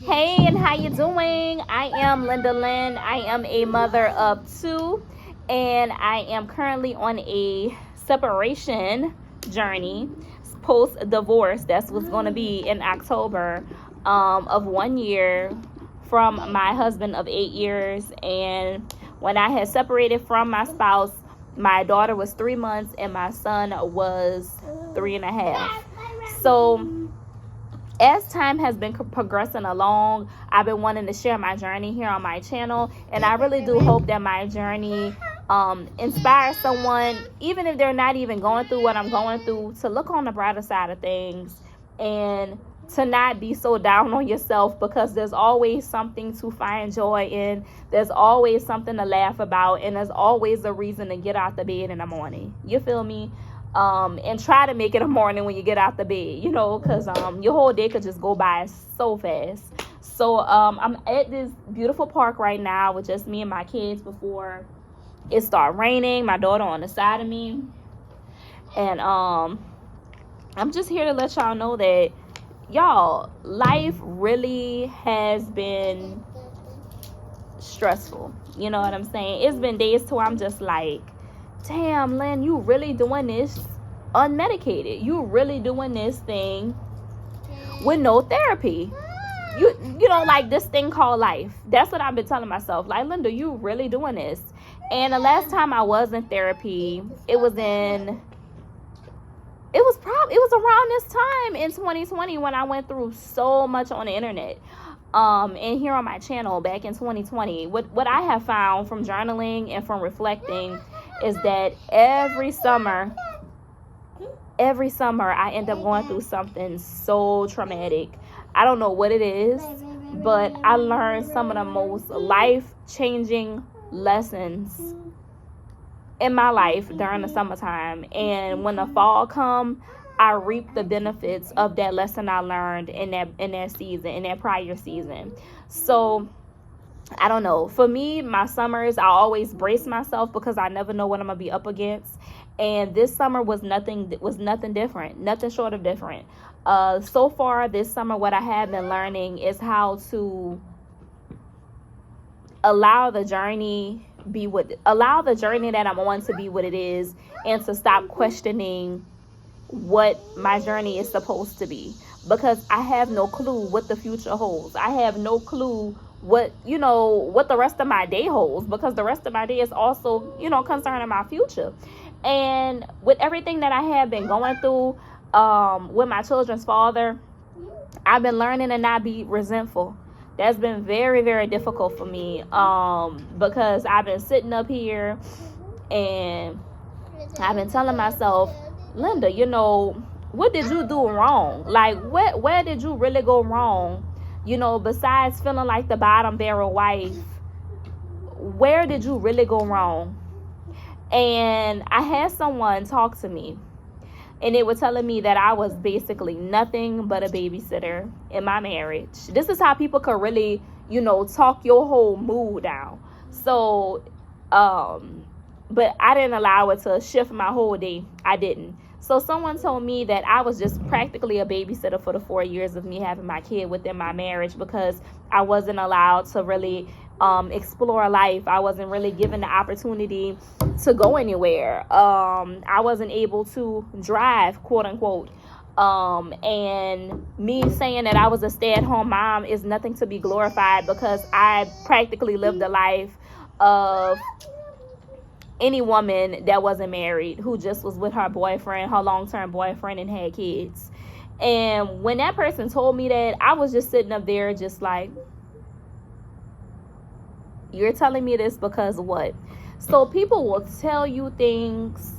Hey, and how you doing? I am Linda Lynn. I am a mother of two, and I am currently on a separation journey post-divorce. That's what's going to be in October of 1 year from my husband of 8 years. And when I had separated from my spouse, my daughter was 3 months and my son was 3.5. So as time has been progressing along, I've been wanting to share my journey here on my channel, and I really do hope that my journey inspires someone, even if they're not even going through what I'm going through, to look on the brighter side of things and to not be so down on yourself, because there's always something to find joy in. There's always something to laugh about, and there's always a reason to get out the bed in the morning. You feel me? And try to make it a morning when you get out the bed, because your whole day could just go by so fast. So I'm at this beautiful park right now with just me and my kids before it started raining. My daughter on the side of me, and I'm just here to let y'all know that, y'all, life really has been stressful. You know what I'm saying? It's been days till I'm just like, damn, Lynn, you really doing this unmedicated? You really doing this thing with no therapy? You know, like this thing called life. That's what I've been telling myself. Like, Linda, you really doing this? And the last time I was in therapy, it was around this time in 2020 when I went through so much on the internet. And here on my channel back in 2020, what I have found from journaling and from reflecting is that every summer I end up going through something so traumatic. I don't know what it is, but I learned some of the most life-changing lessons in my life during the summertime. And when the fall come, I reap the benefits of that lesson I learned in that season, in that prior season. So I don't know. For me, my summers, I always brace myself because I never know what I'm gonna be up against. And this summer was nothing different, nothing short of different. So far this summer, what I have been learning is how to allow the journey that I'm on to be what it is, and to stop questioning what my journey is supposed to be, because I have no clue what the future holds. I have no clue what the rest of my day holds, because the rest of my day is also, concerning my future. And with everything that I have been going through with my children's father, I've been learning to not be resentful. That's been very, very difficult for me, because I've been sitting up here and I've been telling myself, Linda, what did you do wrong? Like, where did you really go wrong? Besides feeling like the bottom barrel wife, where did you really go wrong? And I had someone talk to me, and they were telling me that I was basically nothing but a babysitter in my marriage. This is how people could really, talk your whole mood down. So, but I didn't allow it to shift my whole day. I didn't. So someone told me that I was just practically a babysitter for the 4 years of me having my kid within my marriage, because I wasn't allowed to really explore life. I wasn't really given the opportunity to go anywhere. I wasn't able to drive, quote unquote. And me saying that I was a stay-at-home mom is nothing to be glorified, because I practically lived a life of any woman that wasn't married, who just was with her boyfriend, her long-term boyfriend, and had kids. And when that person told me that, I was just sitting up there just like, you're telling me this because what? So people will tell you things,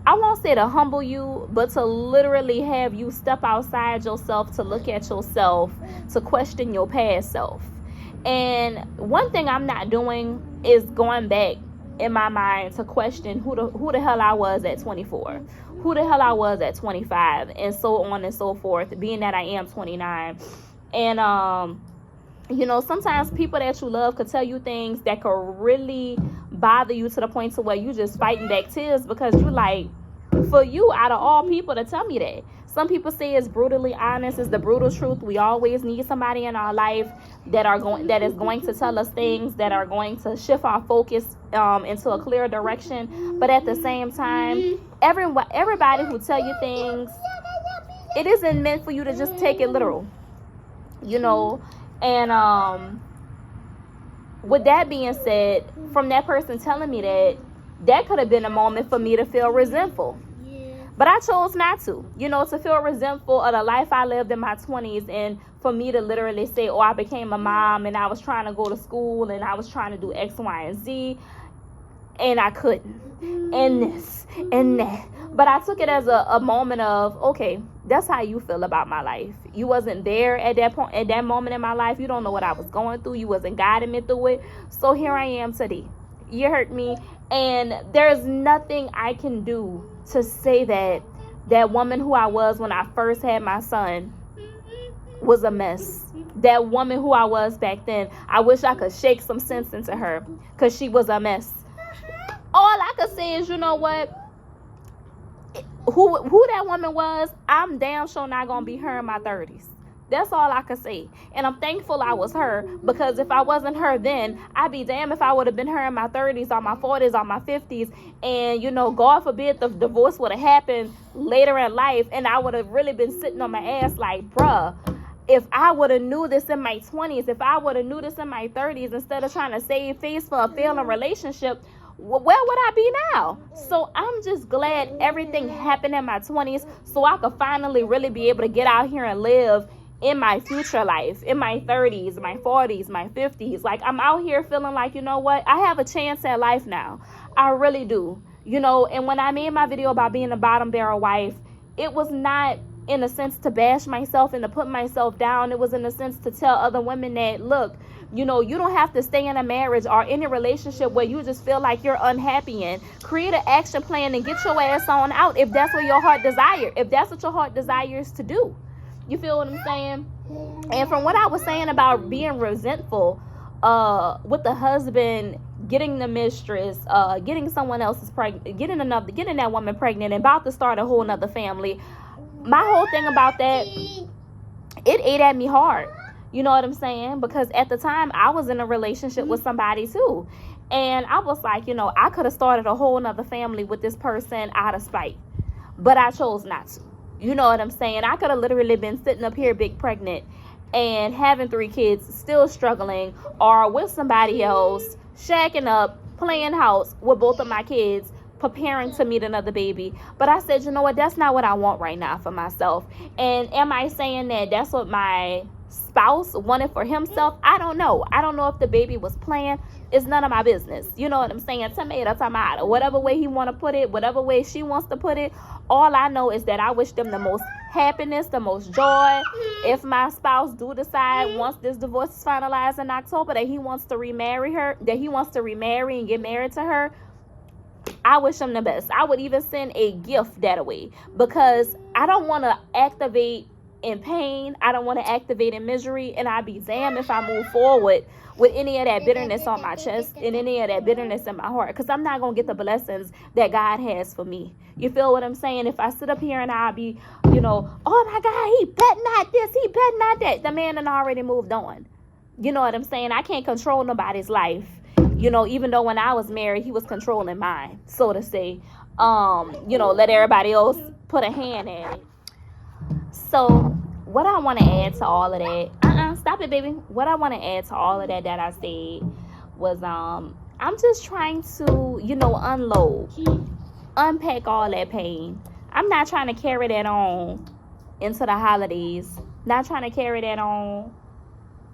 I won't say to humble you, but to literally have you step outside yourself, to look at yourself, to question your past self. And one thing I'm not doing is going back in my mind to question who the hell I was at 24, who the hell I was at 25, and so on and so forth, being that I am 29. And sometimes people that you love could tell you things that could really bother you, to the point to where you just fighting back tears, because you like, for you, out of all people, to tell me that. Some people say it's brutally honest. It's the brutal truth. We always need somebody in our life that is going to tell us things, that are going to shift our focus into a clear direction. But at the same time, everybody who tell you things, it isn't meant for you to just take it literal, and with that being said, from that person telling me that could have been a moment for me to feel resentful. But I chose not to, to feel resentful of the life I lived in my 20s, and for me to literally say, I became a mom and I was trying to go to school and I was trying to do X, Y, and Z, and I couldn't, and this and that. But I took it as a moment of, okay, that's how you feel about my life. You wasn't there at that point, at that moment in my life. You don't know what I was going through. You wasn't guiding me through it. So here I am today. You hurt me, and there's nothing I can do to say that woman who I was when I first had my son was a mess. That woman who I was back then, I wish I could shake some sense into her, because she was a mess. All I could say is, you know what? Who that woman was, I'm damn sure not gonna be her in my 30s. That's all I could say. And I'm thankful I was her, because if I wasn't her then, I'd be damned if I would have been her in my 30s or my 40s or my 50s. And, God forbid the divorce would have happened later in life, and I would have really been sitting on my ass like, bruh, if I would have knew this in my 20s, if I would have knew this in my 30s, instead of trying to save face for a failing relationship, where would I be now? So I'm just glad everything happened in my 20s, so I could finally really be able to get out here and live in my future life, in my 30s, my 40s, my 50s. Like, I'm out here feeling like, you know what? I have a chance at life now. I really do. And when I made my video about being a bottom barrel wife, it was not in a sense to bash myself and to put myself down. It was in a sense to tell other women that, look, you don't have to stay in a marriage or in a relationship where you just feel like you're unhappy in. Create an action plan and get your ass on out if that's what your heart desires. If that's what your heart desires to do. You feel what I'm saying? And from what I was saying about being resentful with the husband getting the mistress, getting someone else's pregnant, getting that woman pregnant and about to start a whole nother family, my whole thing about that, it ate at me hard. You know what I'm saying? Because at the time, I was in a relationship with somebody too. And I was like, I could have started a whole nother family with this person out of spite. But I chose not to. You know what I'm saying? I could have literally been sitting up here big pregnant and having 3 kids, still struggling, or with somebody else, shacking up, playing house with both of my kids, preparing to meet another baby. But I said, you know what? That's not what I want right now for myself. And am I saying that that's what my spouse wanted for himself? I don't know. I don't know if the baby was planned. It's none of my business. You know what I'm saying? Tomato, whatever way he want to put it, whatever way she wants to put it. All I know is that I wish them the most happiness, the most joy. If my spouse do decide once this divorce is finalized in October that he wants to remarry her, that he wants to remarry and get married to her, I wish him the best. I would even send a gift that way, because I don't want to activate in pain. I don't want to activate in misery, and I'd be damned if I move forward with any of that bitterness on my chest and any of that bitterness in my heart, because I'm not going to get the blessings that God has for me. You feel what I'm saying? If I sit up here and I'll be, oh my God, he bet not this, he bet not that. The man done already moved on. You know what I'm saying? I can't control nobody's life. Even though when I was married, he was controlling mine, so to say. Let everybody else put a hand at it. So what I want to add to all of that, stop it, baby. What I want to add to all of that I said was, I'm just trying to, unload, unpack all that pain. I'm not trying to carry that on into the holidays. Not trying to carry that on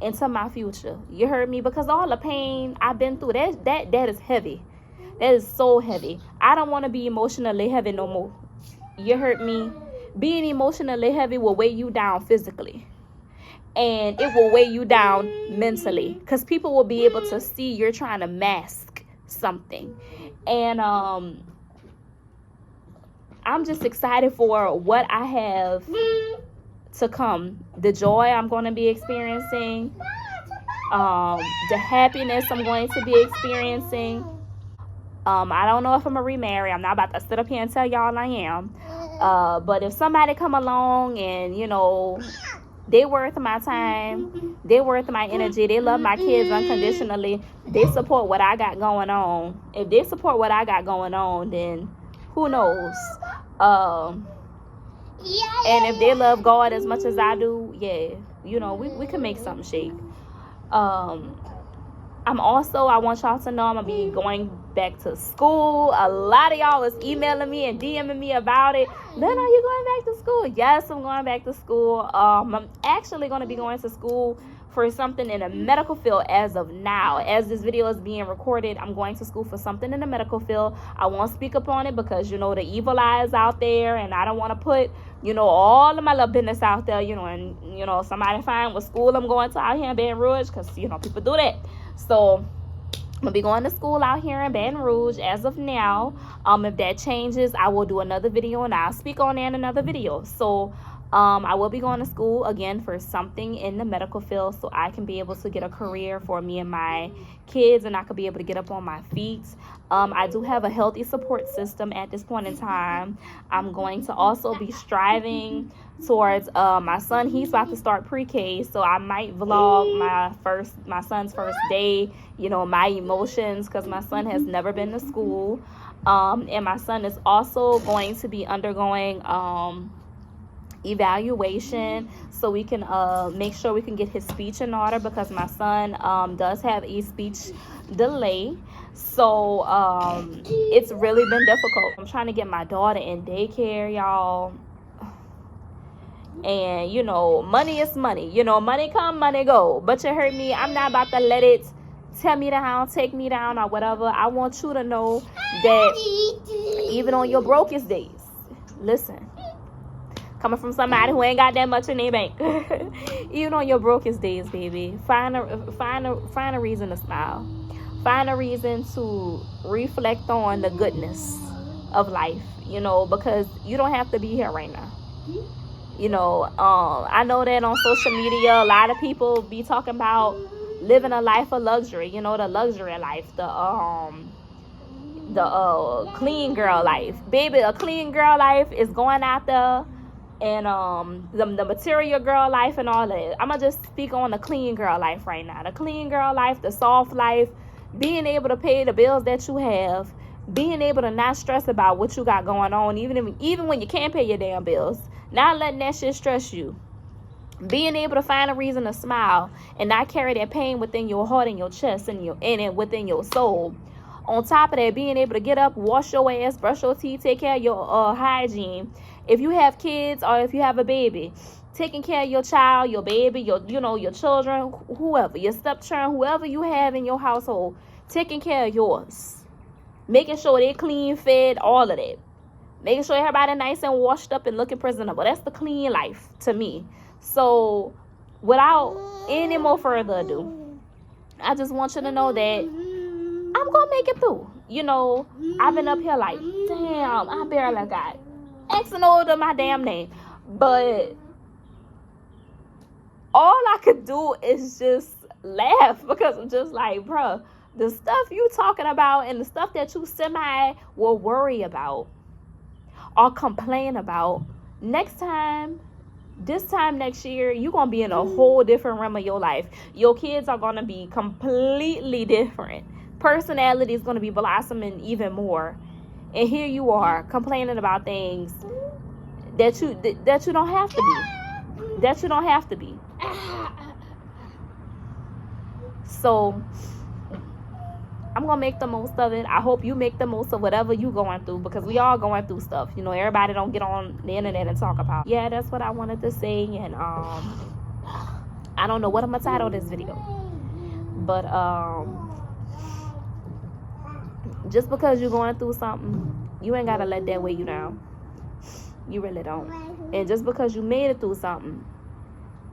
into my future. You heard me? Because all the pain I've been through, that is heavy. That is so heavy. I don't want to be emotionally heavy no more. You heard me? Being emotionally heavy will weigh you down physically. And it will weigh you down mentally. Because people will be able to see you're trying to mask something. And I'm just excited for what I have to come. The joy I'm going to be experiencing. The happiness I'm going to be experiencing. I don't know if I'm going to remarry. I'm not about to sit up here and tell y'all I am. But if somebody come along and, you know, they worth my time, they worth my energy, they love my kids unconditionally, they support what I got going on. If they support what I got going on, then who knows? And if they love God as much as I do, yeah, you know, we can make something shake. I want y'all to know I'm going to be going back to school. A lot of y'all was emailing me and DMing me about it. Lynn, are you going back to school? Yes, I'm going back to school. I'm actually going to be going to school for something in the medical field as of now. As this video is being recorded, I'm going to school for something in the medical field. I won't speak up on it because, you know, the evil eye is out there, and I don't want to put, you know, all of my little business out there, you know, and, you know, somebody find what school I'm going to out here in Baton Rouge, because, you know, people do that. So I'm gonna be going to school out here in Baton Rouge as of now. If that changes, I will do another video and I'll speak on that in another video. So I will be going to school again for something in the medical field, so I can be able to get a career for me and my kids, and I could be able to get up on my feet. I do have a healthy support system at this point in time. I'm going to also be striving towards my son. He's about to start pre-K, so I might vlog my son's first day, you know, my emotions, because my son has never been to school. And my son is also going to be undergoing evaluation, so we can make sure we can get his speech in order, because my son does have a speech delay. So it's really been difficult. I'm trying to get my daughter in daycare, y'all, and you know, money is money. You know, money come, money go. But you heard me, I'm not about to let it tear me down, take me down, or whatever. I want you to know that even on your brokest days, listen, coming from somebody who ain't got that much in their bank, even on your brokest days, baby, find a reason to smile. Find a reason to reflect on the goodness of life, you know, because you don't have to be here right now. You know, I know that on social media, a lot of people be talking about living a life of luxury, you know, the luxury life, the clean girl life. Baby, a clean girl life is going out there, and the material girl life and all that. I'm gonna just speak on the clean girl life right now. The clean girl life, the soft life, being able to pay the bills that you have, being able to not stress about what you got going on, even when you can't pay your damn bills, not letting that shit stress you. Being able to find a reason to smile and not carry that pain within your heart and your chest and within your soul. On top of that, being able to get up, wash your ass, brush your teeth, take care of your hygiene. If you have kids or if you have a baby, taking care of your child, your baby, your children, whoever, your stepchild, whoever you have in your household, taking care of yours. Making sure they clean, fed, all of that. Making sure everybody nice and washed up and looking presentable. That's the clean life to me. So without any more further ado, I just want you to know that I'm going to make it through. You know, I've been up here like, damn, I barely got X and O to my damn name. But all I could do is just laugh, because I'm just like, bruh, the stuff you talking about and the stuff that you semi will worry about or complain about, this time next year, you're going to be in a whole different realm of your life. Your kids are going to be completely different. Personality is going to be blossoming even more. And here you are complaining about things that you don't have to be. That you don't have to be. So I'm going to make the most of it. I hope you make the most of whatever you going through, because we all going through stuff. You know, everybody don't get on the internet and talk about. Yeah, that's what I wanted to say. And I don't know what I'm going to title this video. But just because you're going through something, you ain't got to let that weigh you down. You really don't. And just because you made it through something,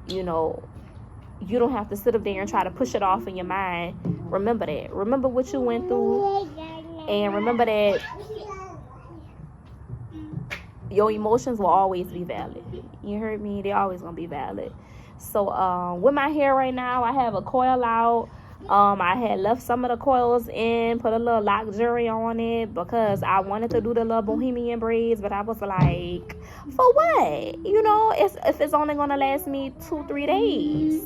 you know, you don't have to sit up there and try to push it off in your mind. Remember that. Remember what you went through. And remember that your emotions will always be valid. You heard me? They're always going to be valid. So with my hair right now, I have a coil out. I had left some of the coils in, put a little lock jewelry on it because I wanted to do the little bohemian braids, but I was like, for what? You know, if it's only gonna last me 2-3 days.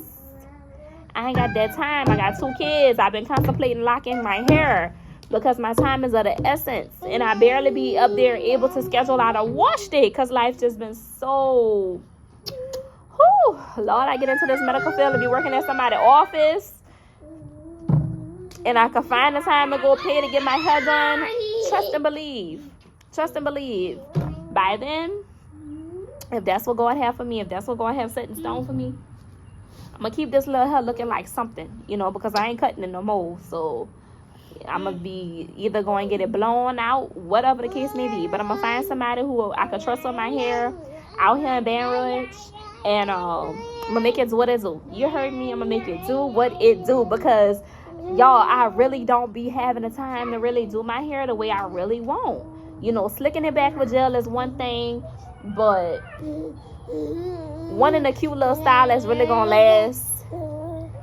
I ain't got that time. I got 2 kids. I've been contemplating locking my hair because my time is of the essence, and I barely be up there able to schedule out a wash day because life just been so. Whew, Lord, I get into this medical field and be working at somebody's office, and I can find the time to go pay to get my hair done. Trust and believe. Trust and believe. By then, if that's what God have for me, if that's what God have set in stone for me, I'm going to keep this little hair looking like something, you know, because I ain't cutting it no more. So I'm going to be either going to get it blown out, whatever the case may be. But I'm going to find somebody who I can trust on my hair out here in Baton Rouge. And I'm going to make it do what it do. You heard me? I'm going to make it do what it do. Because, y'all, I really don't be having the time to really do my hair the way I really want. You know, slicking it back with gel is one thing. But wanting a cute little style that's really gonna last,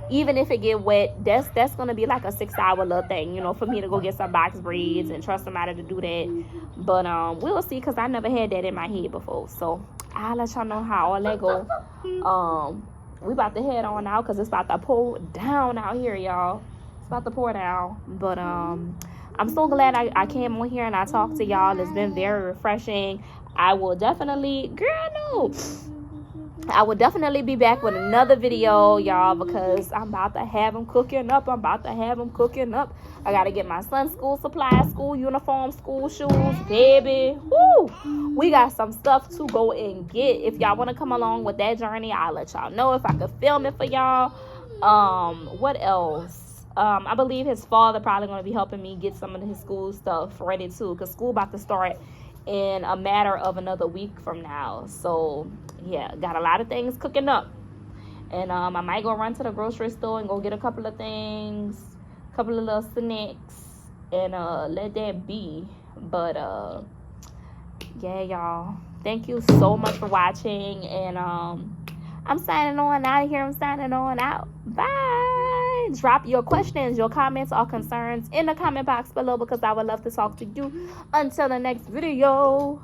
even if it get wet, that's gonna be like a 6-hour little thing, you know, for me to go get some box braids and trust somebody to do that. But we'll see, because I never had that in my head before. So I'll let y'all know how all that go. We about to head on out because it's about to pour down out here, y'all. It's about to pour down. But I'm so glad I came on here and I talked to y'all. It's been very refreshing. I will definitely, I will definitely be back with another video, y'all, because I'm about to have them cooking up. I got to get my son's school supplies, school uniform, school shoes, baby. Woo! We got some stuff to go and get. If y'all want to come along with that journey, I'll let y'all know if I could film it for y'all. What else? I believe his father probably going to be helping me get some of his school stuff ready, too, because school about to start in a matter of another week from now. So yeah, got a lot of things cooking up, and I might go run to the grocery store and go get a couple of things, a couple of little snacks, and let that be. But yeah, y'all, thank you so much for watching, and I'm signing on out of here. I'm signing on out. Bye. Drop your questions, your comments, or concerns in the comment box below, because I would love to talk to you. Until the next video.